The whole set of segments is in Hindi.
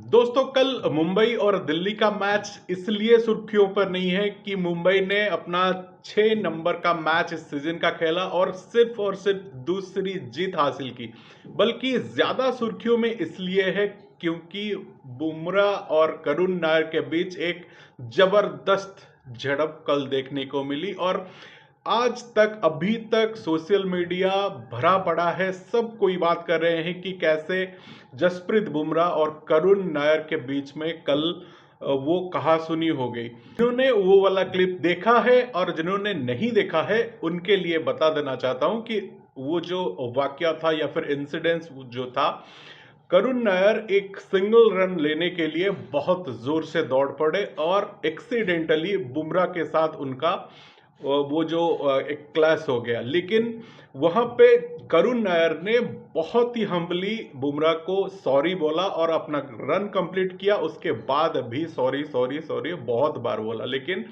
दोस्तों, कल मुंबई और दिल्ली का मैच इसलिए सुर्खियों पर नहीं है कि मुंबई ने अपना 6 नंबर का मैच इस सीजन का खेला और सिर्फ दूसरी जीत हासिल की। बल्कि ज्यादा सुर्खियों में इसलिए है क्योंकि बुमराह और करुण नायर के बीच एक जबरदस्त झड़प कल देखने को मिली। और आज तक अभी तक सोशल मीडिया भरा पड़ा है, सब कोई बात कर रहे हैं कि कैसे जसप्रीत बुमराह और करुण नायर के बीच में कल वो कहासुनी हो गई। जिन्होंने वो वाला क्लिप देखा है और जिन्होंने नहीं देखा है उनके लिए बता देना चाहता हूं कि वो जो वाकया था या फिर इंसिडेंस जो था, करुण नायर एक सिंगल रन लेने के लिए बहुत जोर से दौड़ पड़े और एक्सीडेंटली बुमराह के साथ उनका वो जो एक क्लैश हो गया। लेकिन वहां पे करुण नायर ने बहुत ही हम्बली बुमराह को सॉरी बोला और अपना रन कंप्लीट किया। उसके बाद भी सॉरी सॉरी सॉरी बहुत बार बोला, लेकिन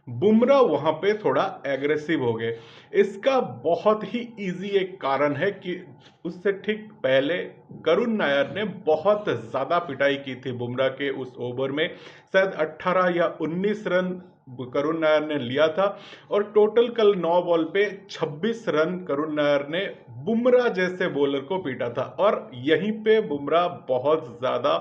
बुमराह वहां पे थोड़ा एग्रेसिव हो गए। इसका बहुत ही इजी एक कारण है कि उससे ठीक पहले करुण नायर ने बहुत ज्यादा पिटाई की थी बुमराह के उस ओवर में। शायद 18 या 19 रन करुण नायर ने लिया था और टोटल कल 9 बॉल पे 26 रन करुण नायर ने बुमराह जैसे बॉलर को पीटा था। और यहीं पे बुमराह बहुत ज्यादा,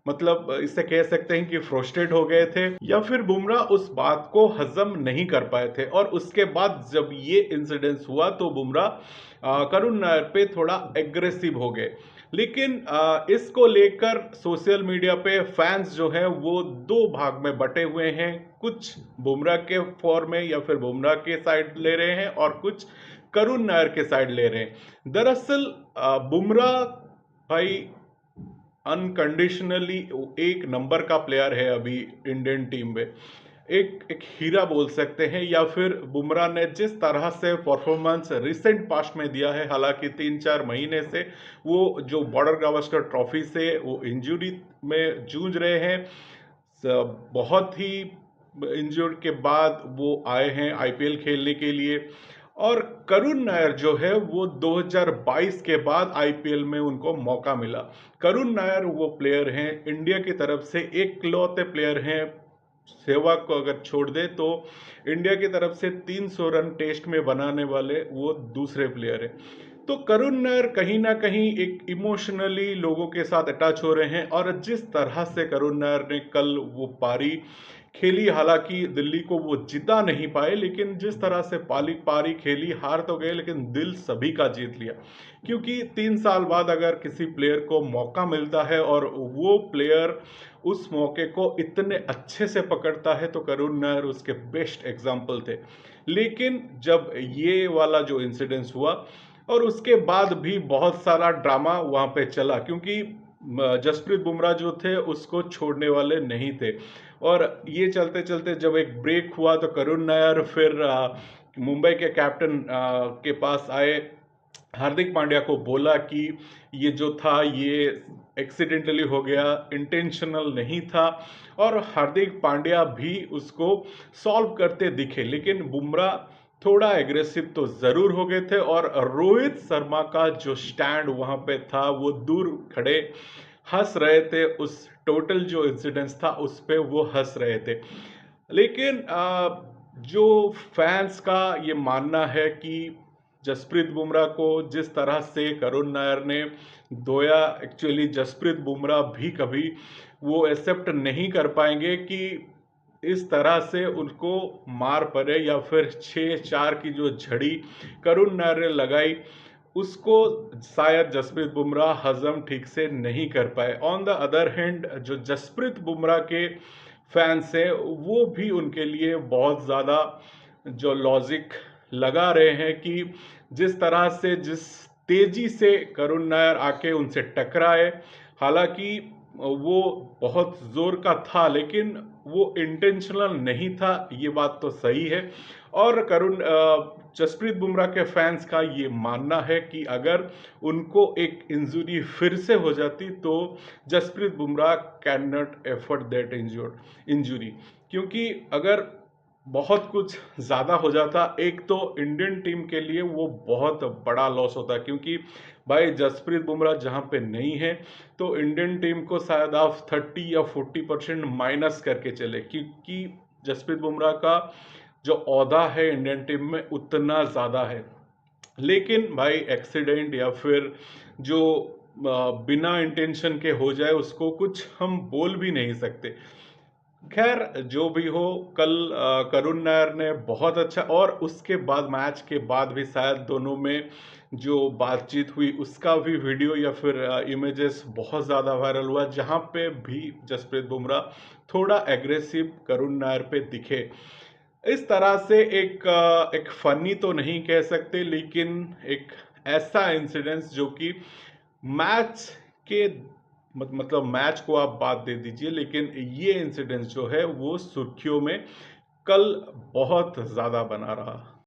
मतलब इसे कह सकते हैं कि फ्रस्ट्रेट हो गए थे या फिर बुमराह उस बात को हजम नहीं कर पाए थे। और उसके बाद जब ये इंसिडेंस हुआ तो बुमराह करुण नायर पे थोड़ा एग्रेसिव हो गए। लेकिन इसको लेकर सोशल मीडिया पे फैंस जो हैं वो दो भाग में बटे हुए हैं। कुछ बुमराह के फॉर में या फिर बुमराह के साइड ले रहे हैं और कुछ करुण नायर के साइड ले रहे हैं। दरअसल बुमराह भाई अनकंडीशनली एक नंबर का प्लेयर है अभी इंडियन टीम में। एक हीरा बोल सकते हैं। या फिर बुमराह ने जिस तरह से परफॉर्मेंस रिसेंट पास्ट में दिया है, हालांकि 3-4 महीने से वो जो बॉर्डर गावस्कर ट्रॉफी से वो इंजरी में जूझ रहे हैं। बहुत ही इंजर्ड के बाद वो आए हैं आईपीएल खेलने के लिए। और करुण नायर जो है वो 2022 के बाद आईपीएल में उनको मौका मिला। करुण नायर वो प्लेयर हैं, इंडिया की तरफ से एकलौते प्लेयर हैं, सहवाग को अगर छोड़ दे तो इंडिया की तरफ से 300 रन टेस्ट में बनाने वाले वो दूसरे प्लेयर हैं। तो करुण नायर कहीं ना कहीं एक इमोशनली लोगों के साथ अटैच हो रहे हैं। और जिस तरह से करुण नायर ने कल वो पारी खेली, हालांकि दिल्ली को वो जिता नहीं पाए, लेकिन जिस तरह से पारी खेली, हार तो गए लेकिन दिल सभी का जीत लिया। क्योंकि 3 साल बाद अगर किसी प्लेयर को मौका मिलता है और वो प्लेयर उस मौके को इतने अच्छे से पकड़ता है तो करुण नायर उसके बेस्ट एग्जाम्पल थे। लेकिन जब ये वाला जो इंसिडेंस हुआ और उसके बाद भी बहुत सारा ड्रामा वहां पे चला, क्योंकि जसप्रीत बुमराह जो थे उसको छोड़ने वाले नहीं थे। और ये चलते चलते जब एक ब्रेक हुआ तो करुण नायर फिर मुंबई के कैप्टन के पास आए, हार्दिक पांड्या को बोला कि ये जो था ये एक्सीडेंटली हो गया, इंटेंशनल नहीं था। और हार्दिक पांड्या भी उसको सॉल्व करते दिखे। लेकिन बुमराह थोड़ा एग्रेसिव तो जरूर हो गए थे और रोहित शर्मा का जो स्टैंड वहां पे था वो दूर खड़े हंस रहे थे। उस टोटल जो इंसिडेंस था उस पे वो हंस रहे थे। लेकिन जो फैंस का ये मानना है कि जसप्रीत बुमराह को जिस तरह से करुण नायर ने धोया, एक्चुअली जसप्रीत बुमराह भी कभी वो एक्सेप्ट नहीं कर पाएंगे कि इस तरह से उनको मार पड़े या फिर 6-4 की जो झड़ी करुण नायर ने लगाई उसको शायद जसप्रीत बुमराह हजम ठीक से नहीं कर पाए। ऑन द अदर हैंड जो जसप्रीत बुमराह के फैंस है वो भी उनके लिए बहुत ज़्यादा जो लॉजिक लगा रहे हैं कि जिस तरह से जिस तेजी से करुण नायर आके उनसे टकराए, हालांकि वो बहुत जोर का था लेकिन वो इंटेंशनल नहीं था, ये बात तो सही है। और जसप्रीत बुमराह के फैंस का ये मानना है कि अगर उनको एक इंजरी फिर से हो जाती तो Jasprit Bumrah can not afford that injury. क्योंकि अगर बहुत कुछ ज़्यादा हो जाता। एक तो इंडियन टीम के लिए वो बहुत बड़ा लॉस होता, क्योंकि भाई जसप्रीत बुमराह जहाँ पे नहीं है तो इंडियन टीम को शायद आप 30 या 40% माइनस करके चले, क्योंकि जसप्रीत बुमराह का जो ओहदा है इंडियन टीम में उतना ज़्यादा है। लेकिन भाई एक्सीडेंट या फिर जो बिना इंटेंशन के हो जाए उसको कुछ हम बोल भी नहीं सकते। खैर जो भी हो, कल करुण नायर ने बहुत अच्छा, और उसके बाद मैच के बाद भी शायद दोनों में जो बातचीत हुई उसका भी वीडियो या फिर इमेजेस बहुत ज़्यादा वायरल हुआ, जहाँ पे भी जसप्रीत बुमराह थोड़ा एग्रेसिव करुण नायर पे दिखे। इस तरह से एक फनी तो नहीं कह सकते, लेकिन एक ऐसा इंसिडेंस जो कि मैच के मतलब मैच को आप बात दे दीजिए, लेकिन ये इंसिडेंस जो है वो सुर्खियों में कल बहुत ज़्यादा बना रहा।